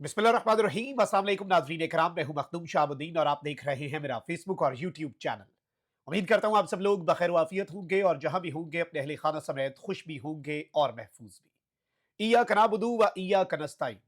बिस्मिल्लाहिर्रहमानिर्रहीम। अस्सलाम वालेकुम नाज़रीन इकराम, मैं हूं मखदूम शाहबुद्दीन और आप देख रहे हैं मेरा फेसबुक और यूट्यूब चैनल। उम्मीद करता हूं आप सब लोग बखैर वाफियत होंगे और जहां भी होंगे अपने अहले खाना समेत खुश भी होंगे और महफूज भी। इय्याका नअबुदु व इय्याका नस्तईन।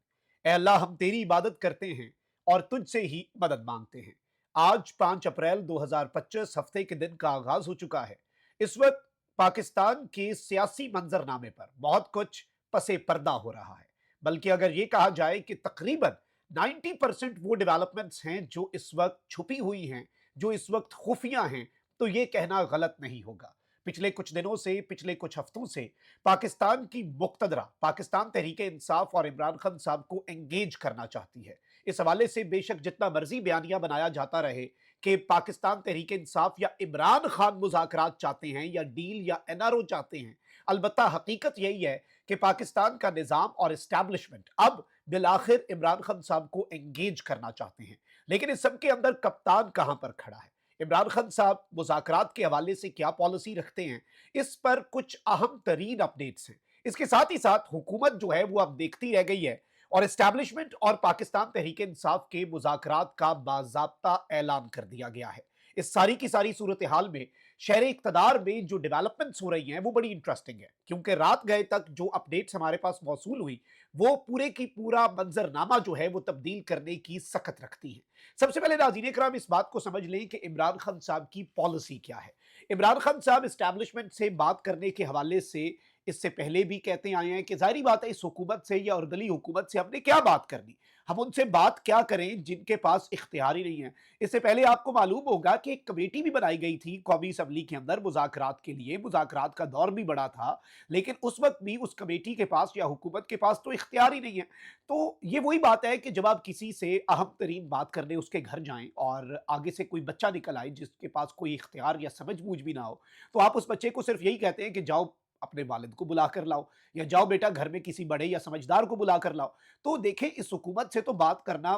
ए अल्लाह, हम तेरी इबादत करते हैं और तुझसे ही मदद मांगते हैं। आज 5 अप्रैल 2025 हफ्ते के दिन का आगाज हो चुका है। इस वक्त पाकिस्तान के सियासी मंजरनामे पर बहुत कुछ पसे पर्दा हो रहा है। बल्कि अगर ये कहा जाए कि तकरीबन 90% वो डेवलपमेंट्स हैं जो इस वक्त छुपी हुई हैं, जो इस वक्त खुफिया हैं, तो ये कहना गलत नहीं होगा। पिछले कुछ दिनों से, पिछले कुछ हफ्तों से पाकिस्तान की मुक्तदरा पाकिस्तान तहरीके इंसाफ और इमरान खान साहब को एंगेज करना चाहती है। इस हवाले से बेशक जितना मर्जी बयानिया बनाया जाता रहे कि पाकिस्तान तहरीके इंसाफ या इमरान खान मुज़ाकरात चाहते हैं या डील या एनआरओ चाहते हैं, अलबत्ता हकीकत यही है कि पाकिस्तान का निज़ाम और इस्टेब्लिशमेंट अब बिलाखिर इमरान खान साहब को एंगेज करना चाहते हैं। लेकिन इस सब के अंदर कप्तान कहां पर खड़ा है? इमरान खान साहब मुज़ाकरात के हवाले से क्या पॉलिसी रखते हैं, इस पर कुछ अहम तरीन अपडेट्स हैं। इसके साथ ही साथ हुकूमत जो है वो अब देखती रह गई है और इस्टेब्लिशमेंट और पाकिस्तान तहरीक इंसाफ के मुज़ाकरात का बाज़ाब्ता ऐलान कर दिया गया है। इस सारी की सारी सूरत हाल में शहर इक़्तिदार में जो डेवलपमेंट्स हो रही हैं वो बड़ी इंटरेस्टिंग है, क्योंकि रात गए तक जो अपडेट्स हमारे पास मौसूल हुई वो पूरे की पूरा मंजरनामा जो है वो तब्दील करने की सख्त रखती है। सबसे पहले नाज़रीन इकराम इस बात को समझ लें कि इमरान खान साहब की पॉलिसी क्या है। इमरान खान साहब इस्टेब्लिशमेंट से बात करने के हवाले से इससे पहले भी कहते आए हैं कि जाहिर बात है इस हुकूमत से या अर्दली हुकूमत से हमने क्या बात करनी, हम उनसे बात क्या करें जिनके पास इख्तियार ही नहीं है। इससे पहले आपको मालूम होगा कि एक कमेटी भी बनाई गई थी कौमी असम्बली के अंदर मुज़ाकरात के लिए, मुज़ाकरात का दौर भी बड़ा था, लेकिन उस वक्त भी उस कमेटी के पास या हुकूमत के पास तो इख्तियार ही नहीं है। तो ये वही बात है कि जब आप किसी से अहम तरीन बात करने उसके घर जाएं और आगे से कोई बच्चा निकल आए जिसके पास कोई इख्तियार या समझ बूझ भी ना हो, तो आप उस बच्चे को सिर्फ यही कहते हैं कि जाओ अपने वालिद को बुला कर लाओ या जाओ बेटा घर में किसी बड़े या समझदार को बुला कर लाओ। तो देखिए इस हुकूमत से तो बात करना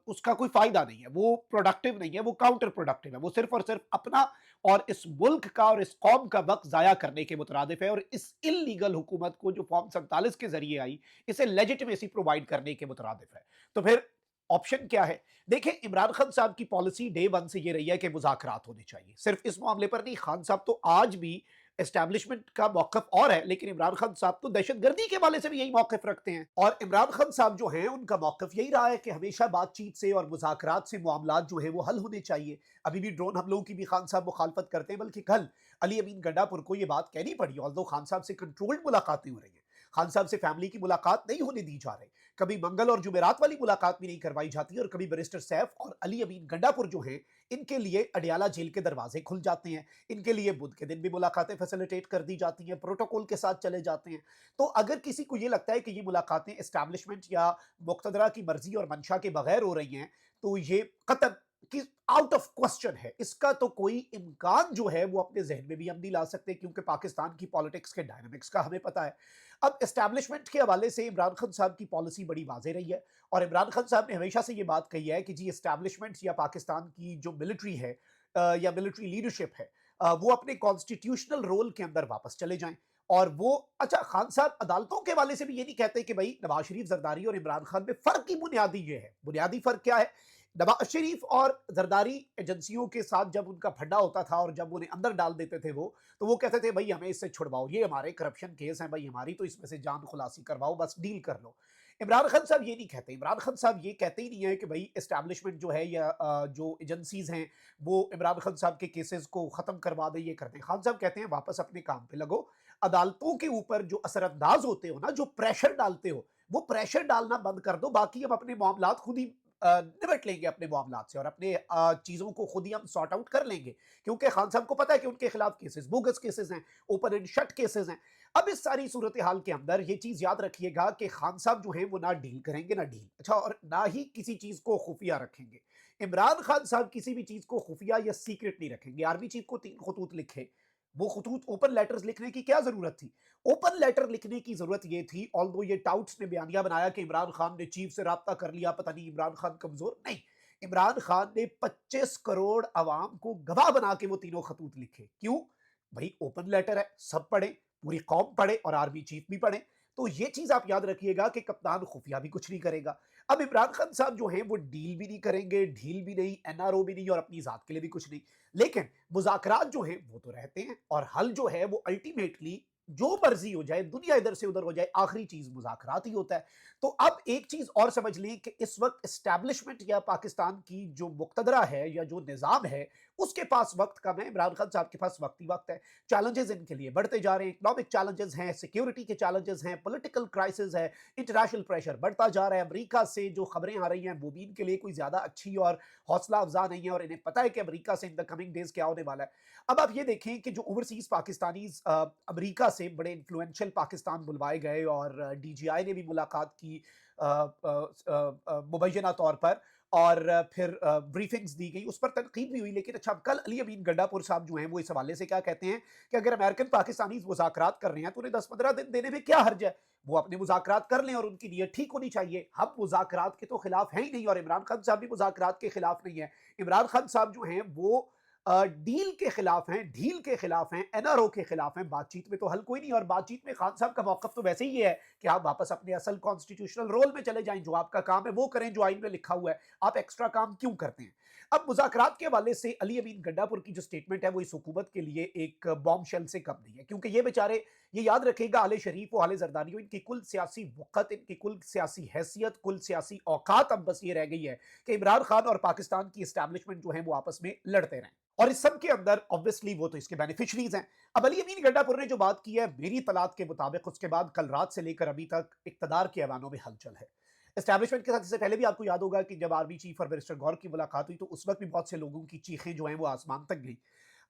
उसका कोई फायदा नहीं है, वो प्रोडक्टिव नहीं है, वो काउंटर प्रोडक्टिव है, वो सिर्फ और सिर्फ अपना और इस मुल्क का और इस कौम का वक्त जाया करने के मुतरादिफ है और इस इल्लीगल हुकूमत को जो फॉर्म 47 के जरिए आई, इसे लेजिटिमेसी प्रोवाइड करने के मुतरादिफ है। तो फिर ऑप्शन क्या है? देखिए इमरान खान साहब की पॉलिसी डे वन से ये रही है कि मुज़ाकरात होने चाहिए। सिर्फ इस मामले पर नहीं, खान साहब तो आज भी एस्टैब्लिशमेंट का मौक़िफ़ और है, लेकिन इमरान खान साहब तो दहशतगर्दी के हवाले से भी यही मौक़िफ़ रखते हैं। और इमरान खान साहब जो हैं उनका मौक़िफ़ यही रहा है कि हमेशा बातचीत से और मुज़ाकरात से मामलात जो है वो हल होने चाहिए। अभी भी ड्रोन हमलों की भी खान साहब मुखालफत करते हैं, बल्कि कल अली अमीन गंडापुर को ये बात कहनी पड़ी, ऑल्दो खान साहब से कंट्रोल्ड मुलाकातें हो रही हैं, खान साहब से फैमिली की मुलाकात नहीं होने दी जा रही। कभी मंगल और जुमेरात वाली मुलाकात भी नहीं करवाई जाती और कभी बैरिस्टर सैफ और अली अमीन गंडापुर जो हैं इनके लिए अडियाला जेल के दरवाजे खुल जाते हैं, इनके लिए बुध के दिन भी मुलाकातें फैसिलिटेट कर दी जाती हैं, प्रोटोकॉल के साथ चले जाते हैं। तो अगर किसी को ये लगता है कि ये मुलाकातें एस्टैब्लिशमेंट या मुक्तदरा की मर्जी और मंशा के बगैर हो रही हैं, तो ये कतई कि आउट ऑफ क्वेश्चन है। इसका तो कोई इम्कान जो है वो अपने जहन में भी हम नहीं ला सकते, क्योंकि पाकिस्तान की पॉलिटिक्स के डायनामिक्स का हमें पता है। अब एस्टैब्लिशमेंट के हवाले से इमरान खान साहब की पॉलिसी बड़ी वाज़ेह रही है और इमरान खान साहब ने हमेशा से ये बात कही है कि जी एस्टैब्लिशमेंट या पाकिस्तान की जो मिलिट्री है या मिलिट्री लीडरशिप है, वो अपने कॉन्स्टिट्यूशनल रोल के अंदर वापस चले जाएं। और वो अच्छा, खान साहब अदालतों के हवाले से भी ये नहीं कहते कि भाई नवाज शरीफ जरदारी और इमरान खान में फर्क ही बुनियादी ये है। बुनियादी फर्क क्या है? नवाज शरीफ और जरदारी एजेंसियों के साथ जब उनका फड्डा होता था और जब उन्हें अंदर डाल देते थे वो, तो वो कहते थे भाई हमें इससे छुड़वाओ, ये हमारे करप्शन केस हैं भाई, हमारी तो इसमें से जान खुलासी करवाओ, बस डील कर लो। इमरान खान साहब ये नहीं कहते। इमरान खान साहब ये कहते ही नहीं है कि भाई एस्टैब्लिशमेंट जो है या जो एजेंसीज हैं वो इमरान खान साहब के केसेस को खत्म करवा दे, ये करते हैं। खान साहब कहते हैं वापस अपने काम पे लगो, अदालतों के ऊपर जो असरअंदाज होते हो ना, जो प्रेशर डालते हो, वो प्रेशर डालना बंद कर दो। बाकी हम अपने मामलात खुद ही निपट लेंगे अपने मामलात से और अपने चीज़ों को खुद ही हम सॉर्ट आउट कर लेंगे, क्योंकि खान साहब को पता है कि उनके खिलाफ केसेस बोगस केसेस हैं, ओपन एंड शट केसेस हैं। अब इस सारी सूरत हाल के अंदर ये चीज़ याद रखिएगा कि खान साहब जो हैं वो ना डील करेंगे ना डील, अच्छा, और ना ही किसी चीज़ को खुफिया रखेंगे। इमरान खान साहब किसी भी चीज़ को खुफिया या सीक्रेट नहीं रखेंगे। आर्मी चीफ को 3 खतूत लिखे, वो खतूत ओपन लेटर्स लिखने की क्या जरूरत थी? ओपन लेटर लिखने की जरूरत ये थी, ऑल्दो ये टाउट्स ने बयानिया बनाया कि इमरान खान ने चीफ से राब्ता कर लिया, पता नहीं इमरान खान कमजोर, नहीं। इमरान खान ने 25 करोड़ अवाम को गवाह बना के वो तीनों खतूत लिखे। क्यों? भाई ओपन लेटर है, सब पढ़े, पूरी कौम पढ़े और आर्मी चीफ भी पढ़े। तो ये चीज़ आप याद रखिएगा कि कप्तान खुफिया भी कुछ नहीं करेगा। अब इमरान खान साहब जो हैं वो डील भी नहीं करेंगे, ढील भी नहीं, एनआरओ भी नहीं और अपनी ज़ात के लिए भी कुछ नहीं। लेकिन मुज़ाकरात जो हैं वो तो रहते हैं और हल जो है वो अल्टीमेटली जो मर्ज़ी हो जाए, दुनिया इधर से उधर हो जाए, आखिरी चीज़ मुज़ाकरात ही होता है। तो अब एक चीज़ और समझ लें कि इस वक़्त एस्टैब्लिशमेंट या पाकिस्तान की जो मुक़तदरा है या जो निज़ाम है, उसके पास वक़्त कम है, इमरान खान साहब के पास वक़्त ही वक़्त है। चैलेंजेस इनके लिए बढ़ते जा रहे हैं, इकोनॉमिक चैलेंजेस हैं, सिक्योरिटी के चैलेंजेस हैं, पॉलिटिकल क्राइसिस है, इंटरनेशनल प्रेशर बढ़ता जा रहा है। अमेरिका से जो खबरें आ रही हैं वो भी इनके लिए कोई ज़्यादा अच्छी और हौसला अफ़ज़ा नहीं है और इन्हें पता है कि अमेरिका से इन द कमिंग डेज़ क्या होने वाला है। अब आप ये देखें कि जो ओवरसीज़ पाकिस्तानीज़ अमेरिका से बड़े इन्फ्लुएंशियल पाकिस्तान बुलवाए गए और डीजीआई ने भी मुलाकात की मुबैना तौर पर और फिर ब्रीफिंग्स दी गई, उस पर तनकीद भी हुई। लेकिन अच्छा, कल अली अमीन गंडापुर साहब जो हैं वो इस हवाले से क्या कहते हैं कि अगर अमेरिकन पाकिस्तानी मुज़ाकरात कर रहे हैं तो उन्हें 10-15 दिन देने में क्या हर्ज है? वो अपने मुज़ाकरात कर लें और उनकी नीयत ठीक होनी चाहिए। हम मुज़ाकरात के तो खिलाफ हैं ही नहीं और इमरान खान साहब भी मुज़ाकरात के खिलाफ नहीं है। इमरान खान साहब जो हैं वो डील के खिलाफ हैं, ढील के खिलाफ हैं, एनआरओ के खिलाफ हैं। बातचीत में तो हल कोई नहीं और बातचीत में खान साहब का मौक़िफ़ तो वैसे ही ये है कि आप वापस अपने असल कॉन्स्टिट्यूशनल रोल में चले जाएँ, जो आपका काम है वो करें जो आइन में लिखा हुआ है। आप एक्स्ट्रा काम क्यों करते हैं? अब मुज़ाकरात के हवाले से अली अमीन गंडापुर की जो स्टेटमेंट है वो इस हुकूमत के लिए एक बॉम्बशेल से कम नहीं है, क्योंकि ये बेचारे, ये याद रखिएगा, आले शरीफ और आले ज़रदारी हो, इनकी कुल सियासी वक़्त, इनकी कुल सियासी हैसियत, कुल सियासी औकात अब बस ये रह गई है कि इमरान खान और पाकिस्तान की एस्टैब्लिशमेंट जो है वो आपस में लड़ते रहें। और इस सब के अंदर ऑब्वियसली वो तो इसके बेनिफिशरीज हैं। अब अली अमीन गंडापुर ने जो बात की है, मेरी तलात के मुताबिक उसके बाद कल रात से लेकर अभी तक इक्तदार के ऐवानों में हलचल है। एस्टैब्लिशमेंट के साथ, इससे पहले भी आपको याद होगा कि जब आर्मी चीफ और बैरिस्टर गौर की मुलाकात हुई तो उस वक्त भी बहुत से लोगों की चीखें जो हैं वो आसमान तक गई।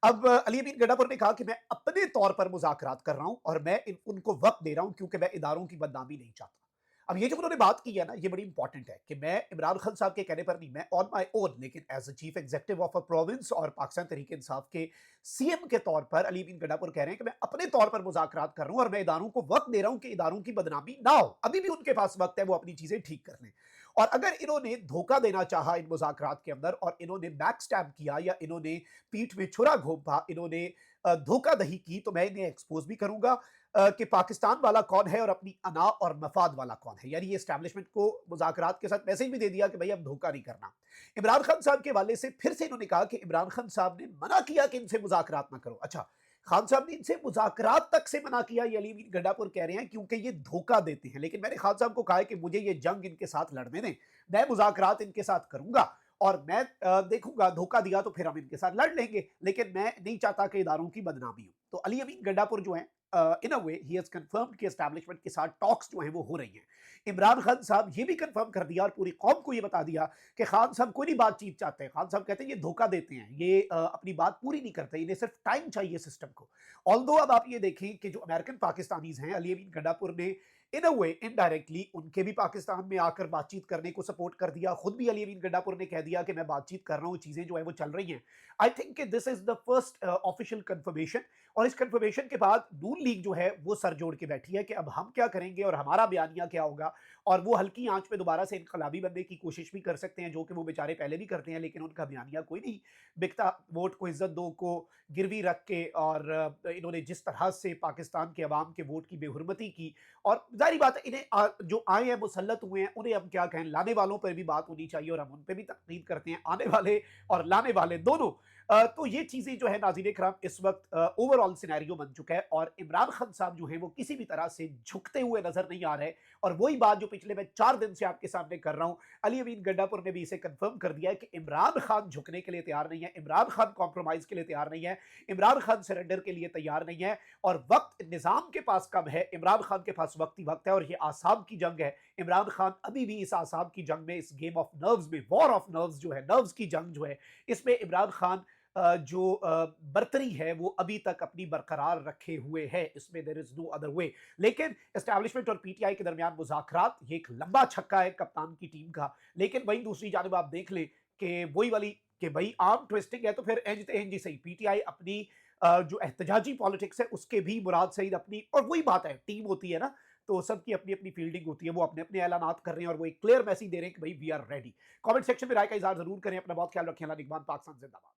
अब अली अमीन गंडापुर ने कहा कि मैं अपने तौर पर मुज़ाकरात कर रहा हूं और मैं उनको वक्त दे रहा हूं क्योंकि मैं इदारों की बदनामी नहीं चाहता। अब ये जो उन्होंने बात की है ना, ये बड़ी इंपॉर्टेंट है कि मैं इमरान खान साहब के कहने पर नहीं, मैं ऑन माय ओन, लेकिन as a chief executive of a province और पाकिस्तान तहरीक इंसाफ के सीएम के तौर पर अली अमीन गंडापुर कह रहे हैं कि मैं अपने तौर पर मुज़ाकरात कर रहा हूं और मैं इदारों को वक्त दे रहा हूं कि इदारों की बदनामी ना हो। अभी भी उनके पास वक्त है, वो अपनी चीजें ठीक कर लें। और अगर इन्होंने धोखा देना चाहा इन मुज़ाकरात के अंदर और इन्होंने बैक स्टैब किया या इन्होंने पीठ में छुरा घोंपा, इन्होंने धोखाधड़ी की, तो मैं इन्हें एक्सपोज भी करूंगा कि पाकिस्तान वाला कौन है और अपनी अना और मफाद वाला कौन है। यानी ये एस्टैब्लिशमेंट को मुज़ाकरात के साथ मैसेज भी दे दिया कि भाई अब धोखा नहीं करना। इमरान खान साहब के हवाले से फिर से इन्होंने कहा कि इमरान खान साहब ने मना किया कि इनसे मुज़ाकरात ना करो। अच्छा, खान साहब ने इनसे मुज़ाकरात तक से मना किया, ये अली अमीन गंडापुर कह रहे हैं, क्योंकि ये धोखा देते हैं। लेकिन मैंने खान साहब को कहा है कि मुझे ये जंग इनके साथ लड़ने दें, मैं मुज़ाकरात इनके साथ करूंगा और मैं देखूंगा, धोखा दिया तो फिर हम इनके साथ लड़ लेंगे, लेकिन मैं नहीं चाहता कि इदारों की बदनामी हो। तो अली अमीन गंडापुर जो है, इन अ वे ही हैज कंफर्म्ड कि एस्टैब्लिशमेंट के साथ टॉक्स जो हैं वो हो रही हैं। इमरान खान साहब ये भी कंफर्म कर दिया और पूरी कौम को ये बता दिया कि खान साहब कोई नहीं बातचीत चाहते हैं। खान साहब कहते हैं ये धोखा देते हैं, ये अपनी बात पूरी नहीं करते, इन्हें सिर्फ टाइम चाहिए सिस्टम को। ऑल्दो अब आप ये देखें कि जो अमेरिकन पाकिस्तानीज हैं, अली अमीन गंडापुर ने इन अ वे इनडायरेक्टली उनके भी पाकिस्तान में आकर बातचीत करने को सपोर्ट कर दिया। खुद भी अली अमीन गंडापुर ने कह दिया कि मैं बातचीत कर रहा हूँ, चीजें जो है वो चल रही हैं। I think this is the first official confirmation. और इस कंफर्मेशन के बाद नून लीग जो है वो सर जोड़ के बैठी है कि अब हम क्या करेंगे और हमारा बयानिया क्या होगा। और वो हल्की आंच पे दोबारा से इनकलाबी बनने की कोशिश भी कर सकते हैं, जो कि वो बेचारे पहले भी करते हैं, लेकिन उनका बयानिया कोई नहीं बिकता। वोट को इज्जत दो को गिरवी रख के और इन्होंने जिस तरह से पाकिस्तान के अवाम के वोट की बेहुरमती की, और जाहिर बात है इन्हें जो आए हैं मुसल्लत हुए हैं उन्हें हम क्या कहें, लाने वालों पर भी बात होनी चाहिए और हम उन पर भी तनकीद करते हैं, आने वाले और लाने वाले दोनों। तो ये चीजें जो है नाज़रीन इकराम इस वक्त ओवरऑल सिनेरियो बन चुका है और इमरान खान साहब जो है वो किसी भी तरह से झुकते हुए नजर नहीं आ रहे। और वही बात जो पिछले मैं 4 दिन से आपके सामने कर रहा हूं, अली अमीन गंडापुर ने भी इसे कंफर्म कर दिया है कि इमरान खान झुकने के लिए तैयार नहीं है, इमरान खान कॉम्प्रोमाइज के लिए तैयार नहीं है, इमरान खान सरेंडर के लिए तैयार नहीं है। और वक्त निजाम के पास कम है, इमरान खान के पास वक्त ही वक्त है और ये आसाम की जंग है। इमरान खान अभी भी इस आसाम की जंग में, इस गेम ऑफ नर्व्स में, वॉर ऑफ नर्व्स जो है, नर्व्स की जंग जो है, इसमें इमरान खान जो बर्तरी है वो अभी तक अपनी बरकरार रखे हुए है। इसमें there is no other way. लेकिन एस्टैब्लिशमेंट और पीटीआई के दरमियान मुज़ाकरात, ये एक लंबा छक्का है कप्तान की टीम का। लेकिन वहीं दूसरी जानिब आप देख लें कि वही वाली कि भाई आर्म ट्विस्टिंग है तो फिर एंज ते एंज ही सही, पीटीआई अपनी जो एहतजाजी पॉलिटिक्स है उसके भी मुराद सईद अपनी, और वही बात है, टीम होती है ना, तो सबकी अपनी अपनी फील्डिंग होती है, वो अपने अपने ऐलानात कर रहे हैं और वो एक क्लियर मैसेज दे रहे हैं कि भाई we are ready. Comment section में राय का इजहार जरूर करें। अपना बहुत ख्याल रखें। अल्लाह निगहबान। पाकिस्तान जिंदाबाद।